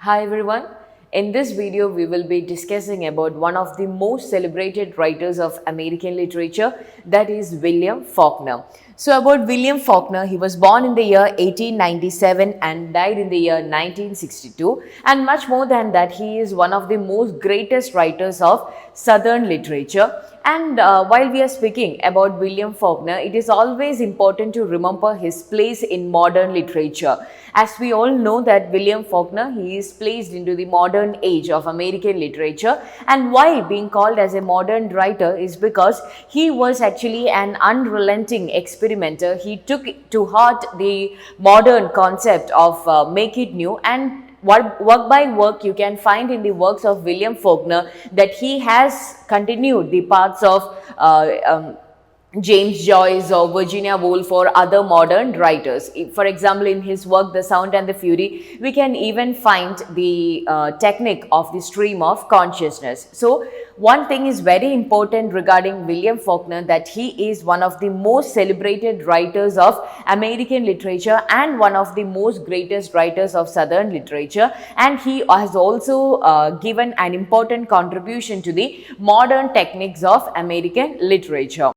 Hi everyone. In this video, we will be discussing about one of the most celebrated writers of American literature, that is William Faulkner. So about William Faulkner, he was born in the year 1897 and died in the year 1962. And much more than that, he is one of the most greatest writers of Southern literature. And while we are speaking about William Faulkner, it is always important to remember his place in modern literature. As we all know that William Faulkner, he is placed into the modern age of American literature, and why being called as a modern writer is because he was actually an unrelenting experimenter. He took to heart the modern concept of make it new, and work by work you can find in the works of William Faulkner that he has continued the paths of James Joyce or Virginia Woolf or other modern writers. For example, in his work The Sound and the Fury, we can even find the technique of the stream of consciousness. So one thing is very important regarding William Faulkner, that he is one of the most celebrated writers of American literature and one of the most greatest writers of Southern literature, and he has also given an important contribution to the modern techniques of American literature.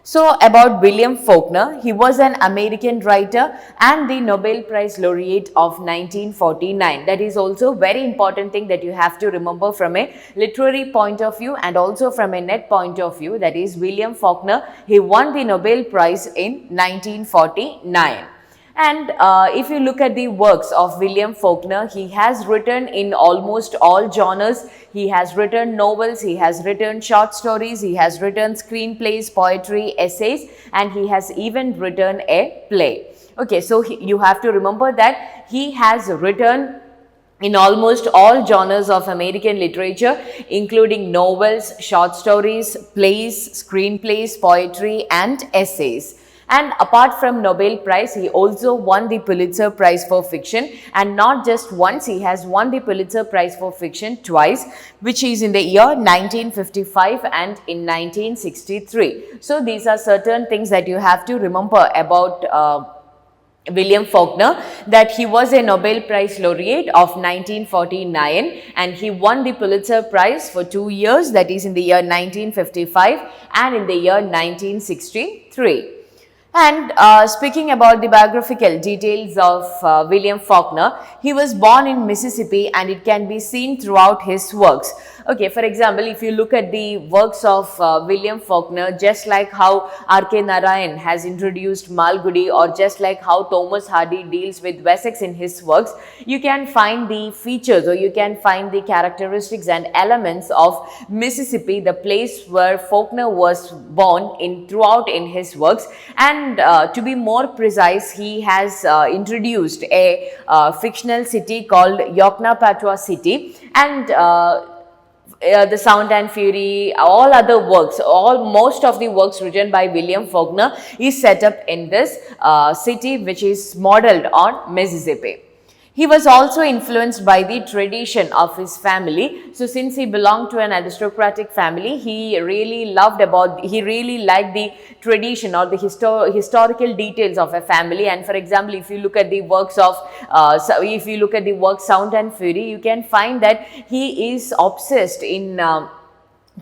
So about William Faulkner, he was an American writer and the Nobel Prize laureate of 1949. That is also a very important thing that you have to remember from a literary point of view and also from a net point of view. That is William Faulkner, he won the Nobel Prize in 1949. And if you look at the works of William Faulkner, he has written in almost all genres. He has written novels, he has written short stories, he has written screenplays, poetry, essays, and he has even written a play. Okay, so you have to remember that he has written in almost all genres of American literature, including novels, short stories, plays, screenplays, poetry, and essays. And apart from Nobel Prize, he also won the Pulitzer Prize for Fiction, and not just once, he has won the Pulitzer Prize for Fiction twice, which is in the year 1955 and in 1963. So these are certain things that you have to remember about William Faulkner, that he was a Nobel Prize laureate of 1949 and he won the Pulitzer Prize for 2 years, that is in the year 1955 and in the year 1963. And speaking about the biographical details of William Faulkner, he was born in Mississippi and it can be seen throughout his works. Okay, for example, if you look at the works of William Faulkner, just like how R.K. Narayan has introduced Malgudi, or just like how Thomas Hardy deals with Wessex in his works, you can find the features, or you can find the characteristics and elements of Mississippi, the place where Faulkner was born, throughout in his works. And to be more precise, he has introduced a fictional city called YOKNAPATAWPHA city, and the Sound and Fury, all other works, most of the works written by William Faulkner is set up in this city, which is modeled on Mississippi. He was also influenced by the tradition of his family. So since he belonged to an aristocratic family, he really liked the tradition or the historical details of a family. And for example, if you look at the works Sound and Fury, you can find that he is obsessed in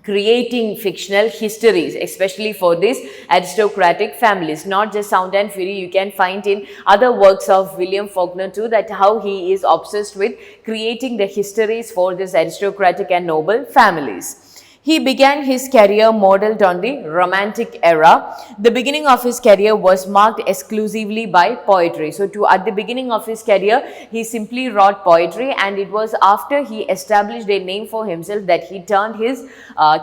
creating fictional histories, especially for these aristocratic families. Not just Sound and Fury, you can find in other works of William Faulkner too, that how he is obsessed with creating the histories for these aristocratic and noble families. He began his career modeled on the Romantic era. The beginning of his career was marked exclusively by poetry. So at the beginning of his career, he simply wrote poetry, and it was after he established a name for himself that he turned his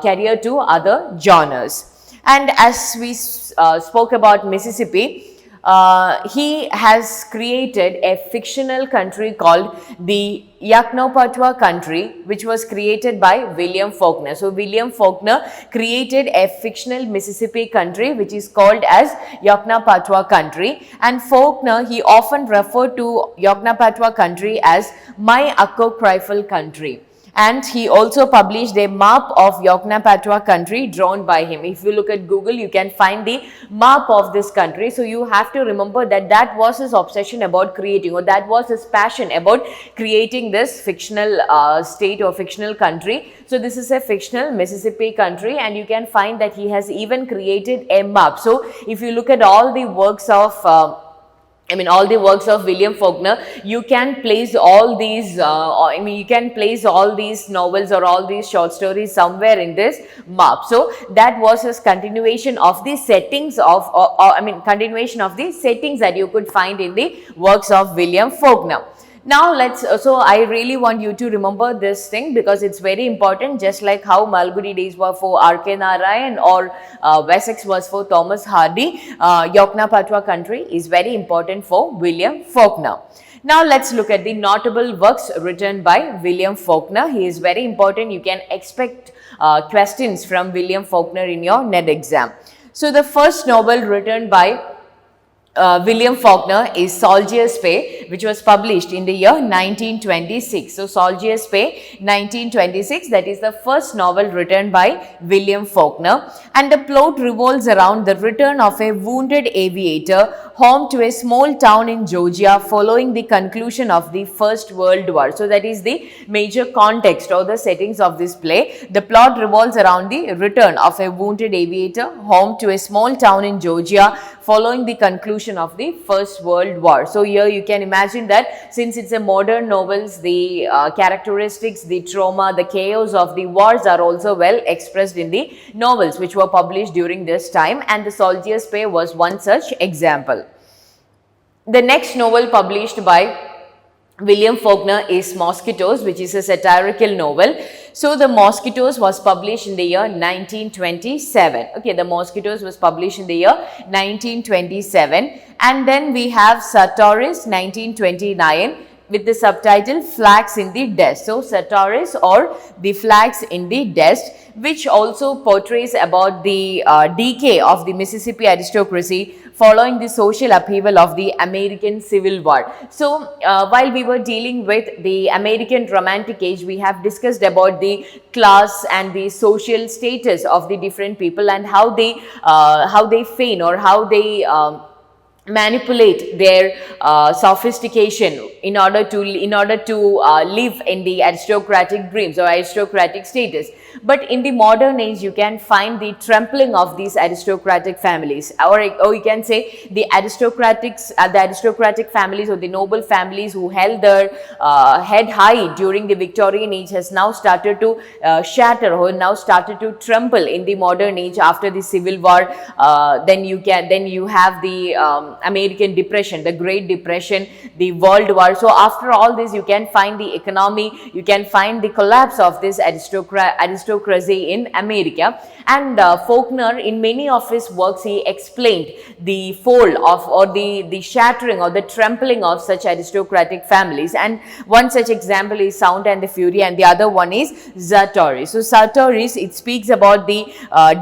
career to other genres. And as we spoke about Mississippi, he has created a fictional country called the YOKNAPATAWPHA country, which was created by William Faulkner. So William Faulkner created a fictional Mississippi country which is called as YOKNAPATAWPHA country, and Faulkner, he often referred to YOKNAPATAWPHA country as my apocryphal country. And he also published a map of YOKNAPATAWPHA country drawn by him. If you look at Google, you can find the map of this country. So you have to remember that that was his obsession about creating, or that was his passion about creating this fictional state or fictional country. So this is a fictional Mississippi country, and you can find that he has even created a map. So if you look at all the works of William Faulkner, you can place all these novels or all these short stories somewhere in this map. So that was his continuation of the settings that you could find in the works of William Faulkner. Now so I really want you to remember this thing, because it's very important. Just like how Malgudi days were for R.K. Narayan, or Wessex was for Thomas Hardy, YOKNAPATAWPHA country is very important for William Faulkner. Now let's look at the notable works written by William Faulkner. He is very important. You can expect questions from William Faulkner in your NET exam. So the first novel written by William Faulkner is Soldier's Pay, which was published in the year 1926. So Soldier's Pay 1926, that is the first novel written by William Faulkner, and the plot revolves around the return of a wounded aviator home to a small town in Georgia following the conclusion of the First World War. So that is the major context or the settings of this play. The plot revolves around the return of a wounded aviator home to a small town in Georgia following the conclusion of the First World War. So here you can imagine that since it's a modern novels, the characteristics, the trauma, the chaos of the wars are also well expressed in the novels which were published during this time, and the Soldier's Pay was one such example. The next novel published by William Faulkner is Mosquitoes, which is a satirical novel. So the Mosquitoes was published in the year 1927. Okay, the Mosquitoes was published in the year 1927. And then we have Sartoris 1929 with the subtitle Flags in the Dust. So Sartoris, or the Flags in the Dust, which also portrays about the decay of the Mississippi aristocracy following the social upheaval of the American Civil War. So while we were dealing with the American Romantic Age, we have discussed about the class and the social status of the different people, and how they feign, or how they manipulate their sophistication in order to live in the aristocratic dreams or aristocratic status. But in the modern age, you can find the trampling of these aristocratic families, or you can say the aristocratic families or the noble families who held their head high during the Victorian age has now started to shatter, or now started to trample in the modern age after the Civil War. Then you have the American Depression, the Great Depression, the World War. So after all this, you can find the economy, you can find the collapse of this aristocracy in America. And Faulkner, in many of his works, he explained the fall of, or the shattering or the trampling of such aristocratic families. And one such example is Sound and the Fury, and the other one is Sartoris. So Sartoris, it speaks about the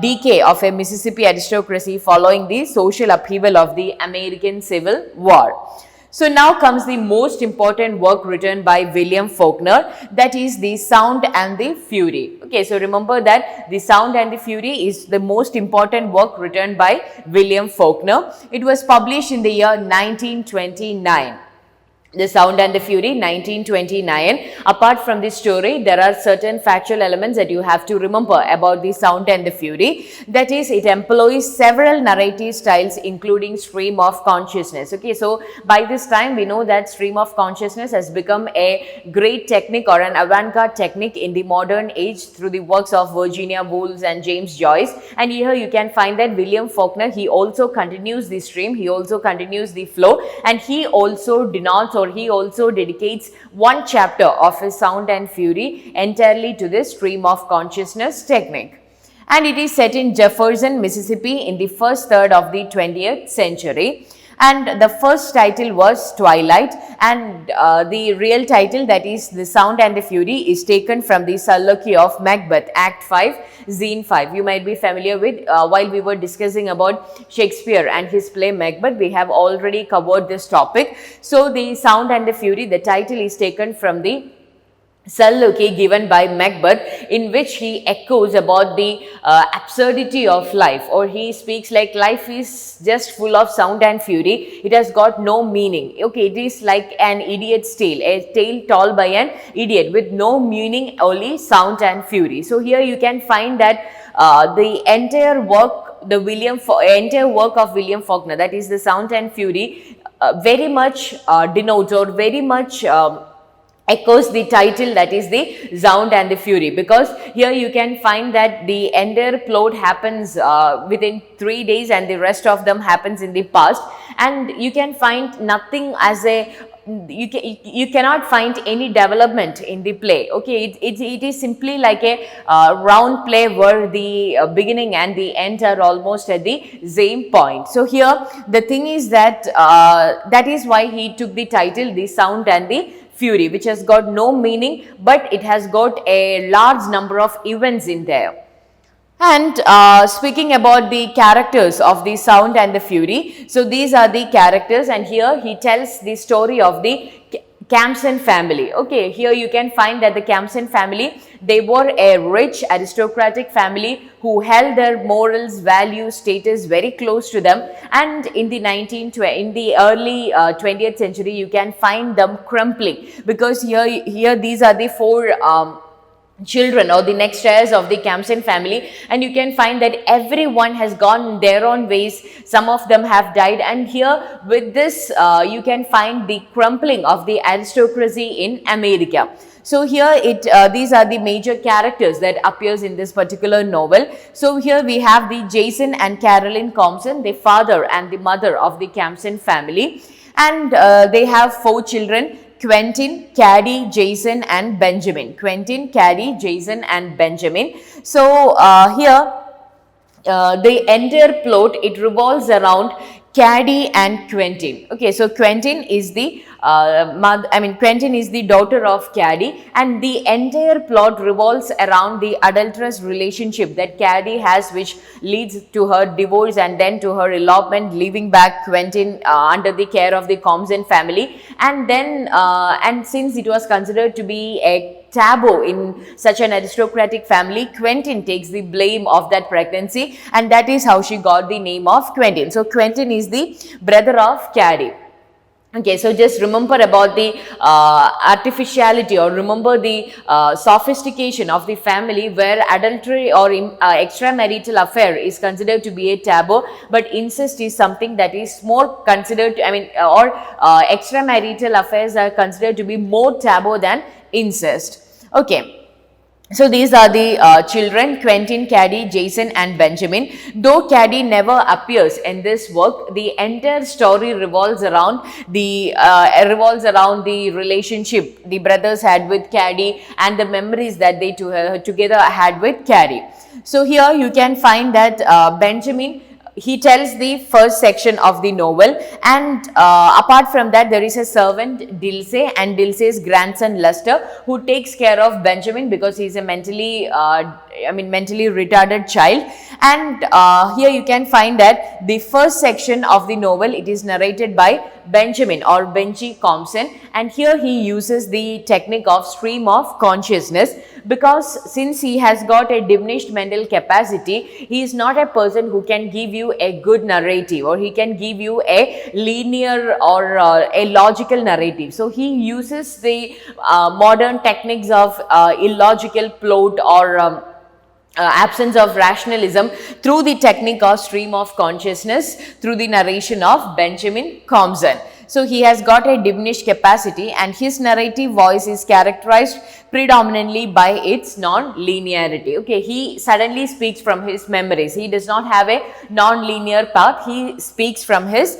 decay of a Mississippi aristocracy following the social upheaval of the American Civil War. So now comes the most important work written by William Faulkner, that is the Sound and the Fury. Okay, so remember that the Sound and the Fury is the most important work written by William Faulkner. It was published in the year 1929. The Sound and the Fury, 1929. Apart from this story, there are certain factual elements that you have to remember about the Sound and the Fury. That is, it employs several narrative styles, including stream of consciousness. Okay, so by this time, we know that stream of consciousness has become a great technique or an avant-garde technique in the modern age through the works of Virginia Woolf and James Joyce. And here you can find that William Faulkner, he also continues the stream, he also continues the flow, and he also denotes, or he also dedicates one chapter of his Sound and Fury entirely to this stream of consciousness technique. And it is set in Jefferson, Mississippi in the first third of the 20th century. And the first title was Twilight, and the real title, that is the Sound and the Fury, is taken from the soliloquy of Macbeth, Act 5, Scene 5. You might be familiar with, while we were discussing about Shakespeare and his play Macbeth, we have already covered this topic. So the Sound and the Fury, the title is taken from the soliloquy given by Macbeth, in which he echoes about the absurdity of life, or he speaks like life is just full of sound and fury, it has got no meaning. Okay, it is like an idiot's tale, a tale told by an idiot with no meaning, only sound and fury. So here you can find that the entire work of William Faulkner, that is the Sound and Fury, very much denotes, or very much echoes the title, that is the Sound and the Fury, because here you can find that the entire plot happens within 3 days and the rest of them happens in the past, and you can find nothing as a you cannot find any development in the play. Okay, it is simply like a round play where the beginning and the end are almost at the same point. So here the thing is that that is why he took the title the Sound and the Fury, which has got no meaning, but it has got a large number of events in there. And speaking about the characters of the Sound and the Fury, so these are the characters, and here he tells the story of the Campson family. Okay, here you can find that the Campson family, they were a rich aristocratic family who held their morals, values, status very close to them, and in the early 20th century you can find them crumbling, because here these are the four children or the next heirs of the Campson family, and you can find that everyone has gone their own ways, some of them have died, and here with this you can find the crumbling of the aristocracy in America. So here these are the major characters that appears in this particular novel. So here we have the Jason and Carolyn Compson, the father and the mother of the Campson family, and they have 4 children: Quentin, Caddy, Jason and Benjamin. Quentin, Caddy, Jason and Benjamin. So here the entire plot, it revolves around Caddy and Quentin. Okay, so Quentin is the Quentin is the daughter of Caddy, and the entire plot revolves around the adulterous relationship that Caddy has, which leads to her divorce and then to her elopement, leaving back Quentin under the care of the Compson family. And then and since it was considered to be a taboo in such an aristocratic family, Quentin takes the blame of that pregnancy, and that is how she got the name of Quentin. So Quentin is the brother of Caddy. Okay, so just remember about the artificiality, or remember the sophistication of the family, where adultery or extramarital affair is considered to be a taboo, but incest is something that is more considered, extramarital affairs are considered to be more taboo than incest. Okay. So these are the children, Quentin, Caddy, Jason and Benjamin. Though Caddy never appears in this work, the entire story revolves around the relationship the brothers had with Caddy and the memories that they together had with Caddy. So here you can find that Benjamin, he tells the first section of the novel, and apart from that there is a servant, Dilsey, and Dilsey's grandson Lester, who takes care of Benjamin because he is a mentally retarded child. And here you can find that the first section of the novel, it is narrated by Benjamin or Benji Compson, and here he uses the technique of stream of consciousness, because since he has got a diminished mental capacity, he is not a person who can give you a good narrative, or he can give you a linear or a logical narrative. So he uses the modern techniques of illogical plot or absence of rationalism through the technique of stream of consciousness through the narration of Benjamin Compson. So he has got a diminished capacity, and his narrative voice is characterized predominantly by its non-linearity. Okay, he suddenly speaks from his memories. He does not have a non-linear path. He speaks from his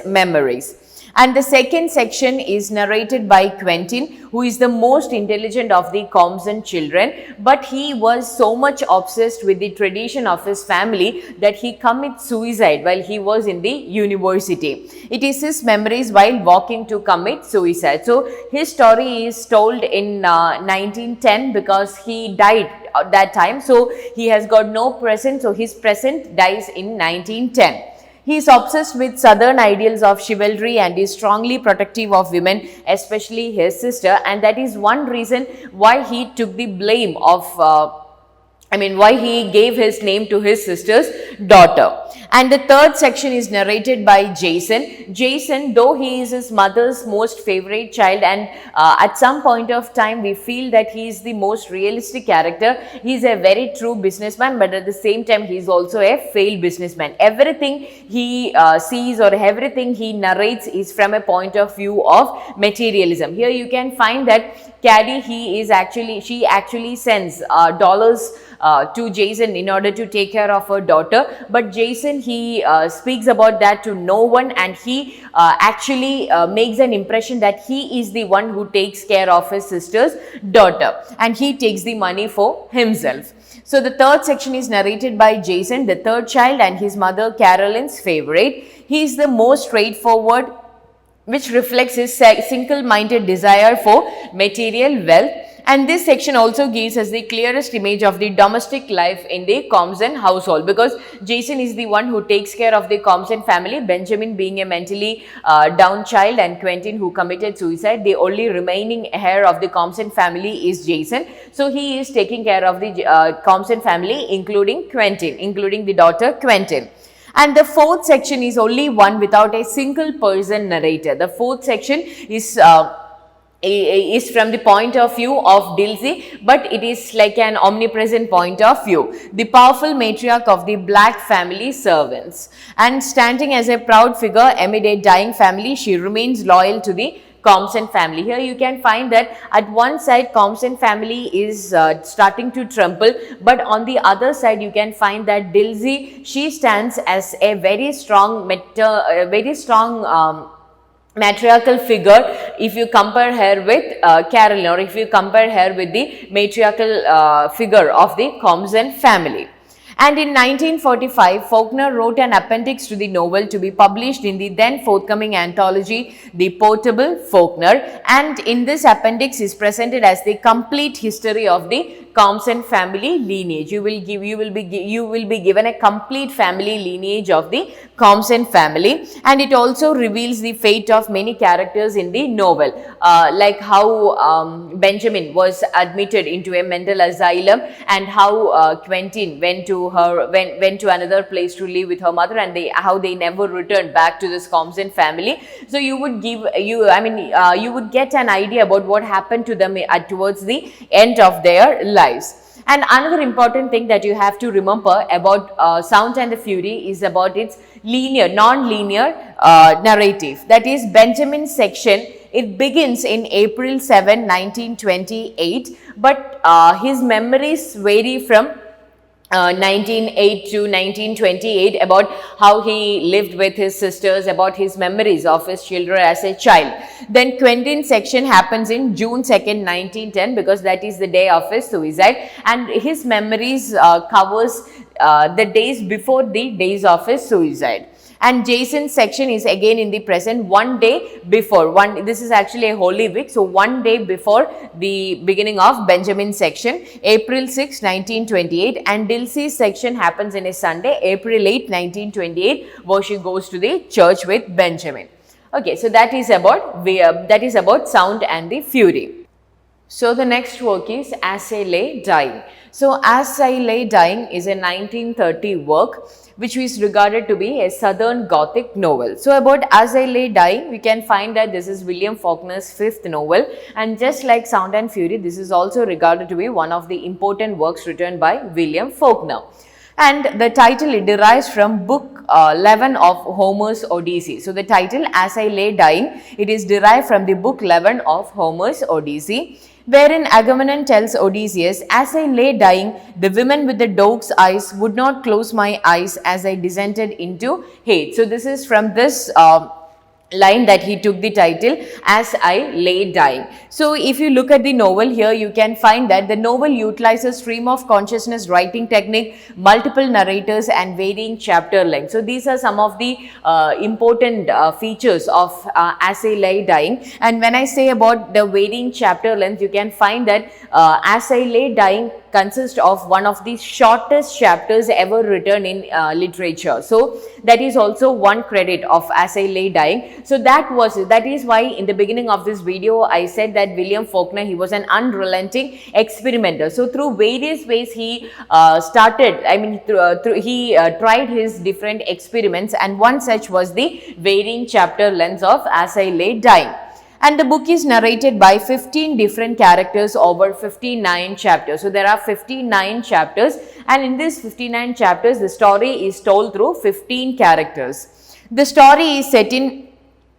memories. And the second section is narrated by Quentin, who is the most intelligent of the Compson children, but he was so much obsessed with the tradition of his family that he commits suicide while he was in the university. It is his memories while walking to commit suicide. So his story is told in 1910 because he died at that time. So he has got no present. So his present dies in 1910. He is obsessed with southern ideals of chivalry and is strongly protective of women, especially his sister, and that is one reason why he took the blame of why he gave his name to his sister's daughter. And the third section is narrated by Jason. Jason, though he is his mother's most favorite child, and at some point of time we feel that he is the most realistic character. He is a very true businessman, but at the same time he is also a failed businessman. Everything he sees or everything he narrates is from a point of view of materialism. Here you can find that Caddy, she actually sends dollars to Jason in order to take care of her daughter, but Jason, he speaks about that to no one, and he actually makes an impression that he is the one who takes care of his sister's daughter, and he takes the money for himself. So the third section is narrated by Jason, the third child and his mother Carolyn's favorite. He is the most straightforward, which reflects his single-minded desire for material wealth. And this section also gives us the clearest image of the domestic life in the Compson household, because Jason is the one who takes care of the Compson family, Benjamin being a mentally down child and Quentin who committed suicide. The only remaining heir of the Compson family is Jason. So he is taking care of the Compson family, including Quentin, including the daughter Quentin. And the fourth section is only one without a single person narrator. The fourth section is from the point of view of Dilsey, but it is like an omnipresent point of view. The powerful matriarch of the black family servants. And standing as a proud figure amid a dying family, she remains loyal to the Compson family. Here you can find that at one side Compson family is starting to tremble, but on the other side you can find that Dilsey, she stands as a very strong matriarchal figure if you compare her with Carolyn, or if you compare her with the matriarchal figure of the Compson family. And in 1945, Faulkner wrote an appendix to the novel to be published in the then forthcoming anthology, The Portable Faulkner. And in this appendix is presented as the complete history of the Compson family lineage. You will be given a complete family lineage of the Compson family, and it also reveals the fate of many characters in the novel, like how Benjamin was admitted into a mental asylum, and how Quentin went to another place to live with her mother, and how they never returned back to this Compson family. So you would you would get an idea about what happened to them towards the end of their lives. And another important thing that you have to remember about Sound and the Fury is about its non-linear narrative. That is, Benjamin's section, it begins in April 7, 1928, but his memories vary from 1908 to 1928, about how he lived with his sisters, about his memories of his children as a child. Then Quentin's section happens in June 2nd, 1910, because that is the day of his suicide, and his memories covers the days before the days of his suicide. And Jason's section is again in the present, one day before. This is actually a Holy Week, so one day before the beginning of Benjamin's section, April 6, 1928. And Dilsey's section happens in a Sunday, April 8, 1928, where she goes to the church with Benjamin. Okay, so that is about Sound and the Fury. So the next work is As I Lay Dying. So As I Lay Dying is a 1930 work which is regarded to be a Southern Gothic novel. So about As I Lay Dying, we can find that this is William Faulkner's fifth novel, and just like Sound and Fury, this is also regarded to be one of the important works written by William Faulkner. And the title, it derives from book 11 of Homer's Odyssey. So the title As I Lay Dying, it is derived from the book 11 of Homer's Odyssey, wherein Agamemnon tells Odysseus, "As I lay dying, the women with the dog's eyes would not close my eyes as I descended into hate." So this is from this line that he took the title As I Lay Dying. So if you look at the novel here, you can find that the novel utilizes stream of consciousness writing technique, multiple narrators, and varying chapter length. So these are some of the important features of As I Lay Dying. And when I say about the varying chapter length, you can find that As I Lay Dying consists of one of the shortest chapters ever written in literature. So that is also one credit of As I Lay Dying. So that is why in the beginning of this video I said that William Faulkner, he was an unrelenting experimenter. So through various ways he tried his different experiments, and one such was the varying chapter lengths of As I Lay Dying. And the book is narrated by 15 different characters over 59 chapters. So there are 59 chapters, and in these 59 chapters, the story is told through 15 characters. The story is set in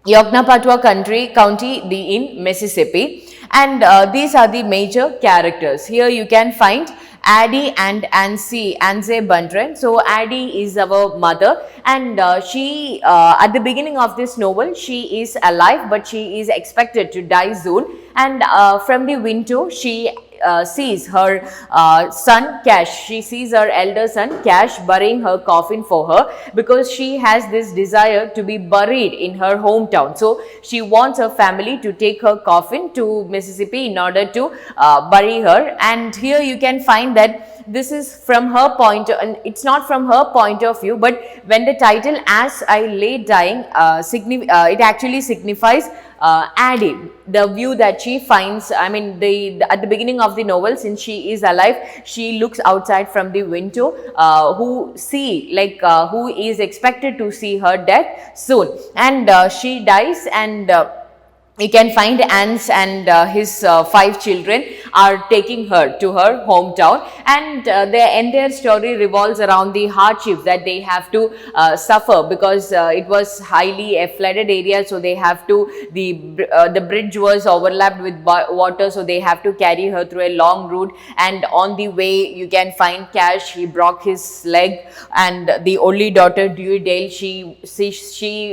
YOKNAPATAWPHA county in Mississippi, and these are the major characters. Here you can find Addie and Anse Bundren. So Addie is our mother, and she at the beginning of this novel, she is alive, but she is expected to die soon. And from the window, she sees her son Cash. She sees her elder son Cash burying her coffin for her, because she has this desire to be buried in her hometown. So she wants her family to take her coffin to Mississippi in order to bury her. And here you can find that this is from her point, and it's not from her point of view, but when the title As I Lay Dying, it actually signifies Addie, the view that she finds. I mean, at the beginning of the novel, since she is alive, she looks outside from the window, who is expected to see her death soon, and she dies, and you can find Ans and his 5 children are taking her to her hometown, and the entire story revolves around the hardships that they have to suffer, because it was highly a flooded area. So they have to, the bridge was overlapped with water, so they have to carry her through a long route. And on the way, you can find Cash, he broke his leg, and the only daughter Dewey, she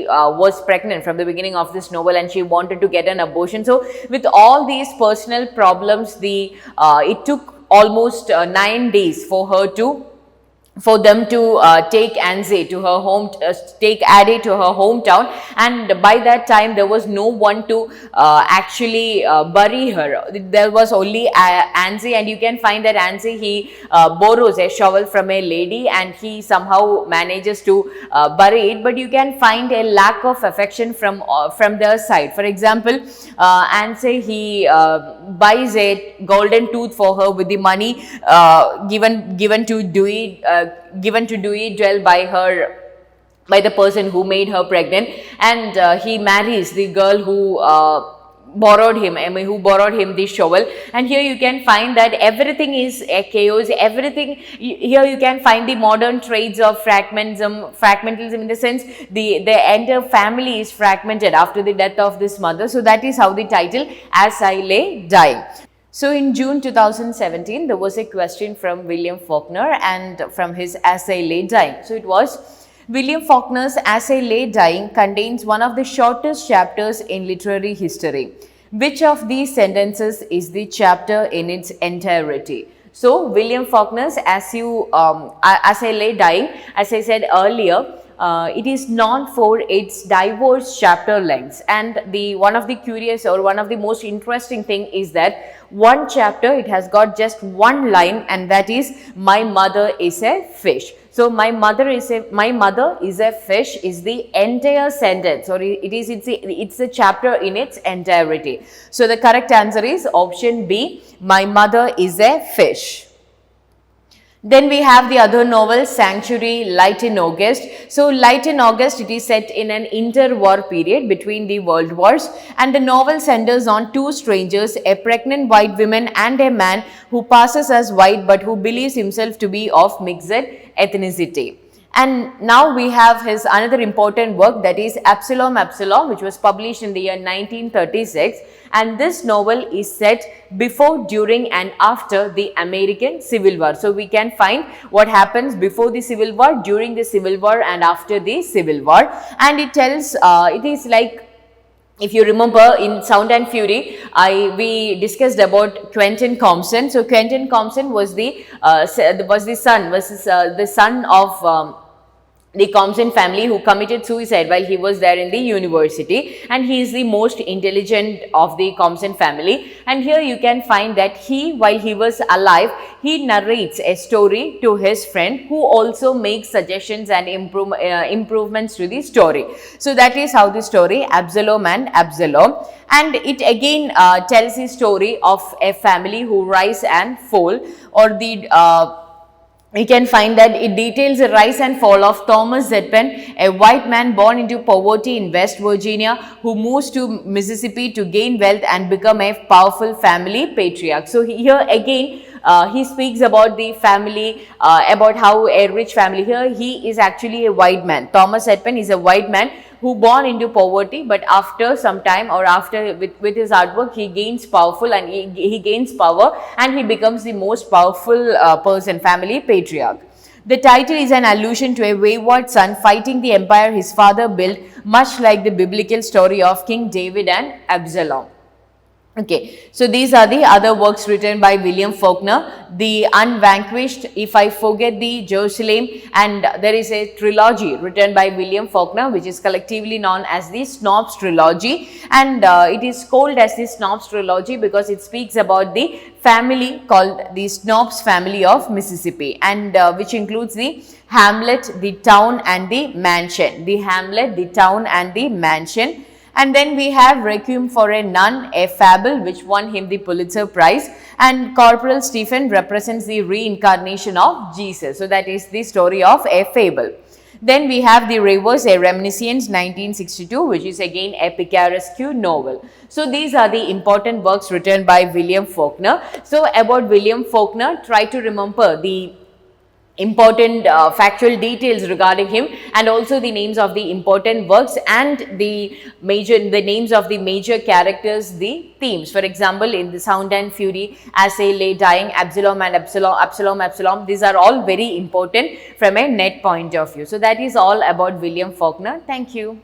was pregnant from the beginning of this novel, and she wanted to get an abortion. So with all these personal problems, it took almost 9 days for her to for them to take Anze to her home, take Addie to her hometown, and by that time there was no one to actually bury her. There was only Anze, and you can find that Anze, he borrows a shovel from a lady and he somehow manages to bury it, but you can find a lack of affection from their side. For example, Anze, he buys a golden tooth for her with the money given to Dewey Dwell by the person who made her pregnant, and he marries the girl who borrowed him this shovel. And here you can find that everything is a chaos. Here you can find the modern traits of fragmentalism, in the sense the entire family is fragmented after the death of this mother. So that is how the title As I Lay Dying. So in June 2017, there was a question from William Faulkner and from his As I Lay Dying. So it was, William Faulkner's As I Lay Dying contains one of the shortest chapters in literary history. Which of these sentences is the chapter in its entirety? So William Faulkner's As I Lay Dying, as I said earlier, it is known for its diverse chapter lengths, and one of the most interesting thing is that one chapter, it has got just one line, and that is, my mother is a fish. So my mother is a fish is the entire sentence, or it's a chapter in its entirety. So the correct answer is option B, my mother is a fish. Then we have the other novel, Sanctuary, Light in August. So Light in August, it is set in an interwar period between the world wars, and the novel centers on two strangers, a pregnant white woman and a man who passes as white but who believes himself to be of mixed ethnicity. And now we have his another important work, that is Absalom, which was published in the year 1936, and this novel is set before, during and after the American Civil War. So we can find what happens before the Civil War, during the Civil War and after the Civil War, and it tells, it is like, if you remember in Sound and Fury, we discussed about Quentin Compson. So Quentin Compson was the son of the Compson family, who committed suicide while he was there in the university, and he is the most intelligent of the Compson family. And here you can find that while he was alive, he narrates a story to his friend, who also makes suggestions and improvements to the story. So that is how the story Absalom and Absalom, and it again tells the story of a family who rise and fall, or we can find that it details the rise and fall of Thomas Zedpen, a white man born into poverty in West Virginia, who moves to Mississippi to gain wealth and become a powerful family patriarch. So here again, he speaks about the family, about how a rich family. Here he is actually a white man. Thomas Zedpen is a white man who born into poverty, but after some time, or after with his hard work, he gains he gains power, and he becomes the most powerful person, family patriarch. The title is an allusion to a wayward son fighting the empire his father built, much like the biblical story of King David and Absalom. Okay, so these are the other works written by William Faulkner, The Unvanquished, If I Forget Thee, Jerusalem, and there is a trilogy written by William Faulkner, which is collectively known as the Snobs Trilogy, and it is called as the Snobs Trilogy because it speaks about the family called the Snobs family of Mississippi, and which includes the Hamlet, the town and the mansion. The Hamlet, the town and the mansion. And then we have Requiem for a Nun, a fable which won him the Pulitzer Prize, and Corporal Stephen represents the reincarnation of Jesus. So that is the story of a fable. Then we have The Rivers, a Reminiscence, 1962, which is again a picaresque novel. So these are the important works written by William Faulkner. So about William Faulkner, try to remember the important factual details regarding him, and also the names of the important works and the names of the major characters, the themes. For example, in the Sound and Fury, As I Lay Dying, Absalom and Absalom, these are all very important from a net point of view. So that is all about William Faulkner. Thank you.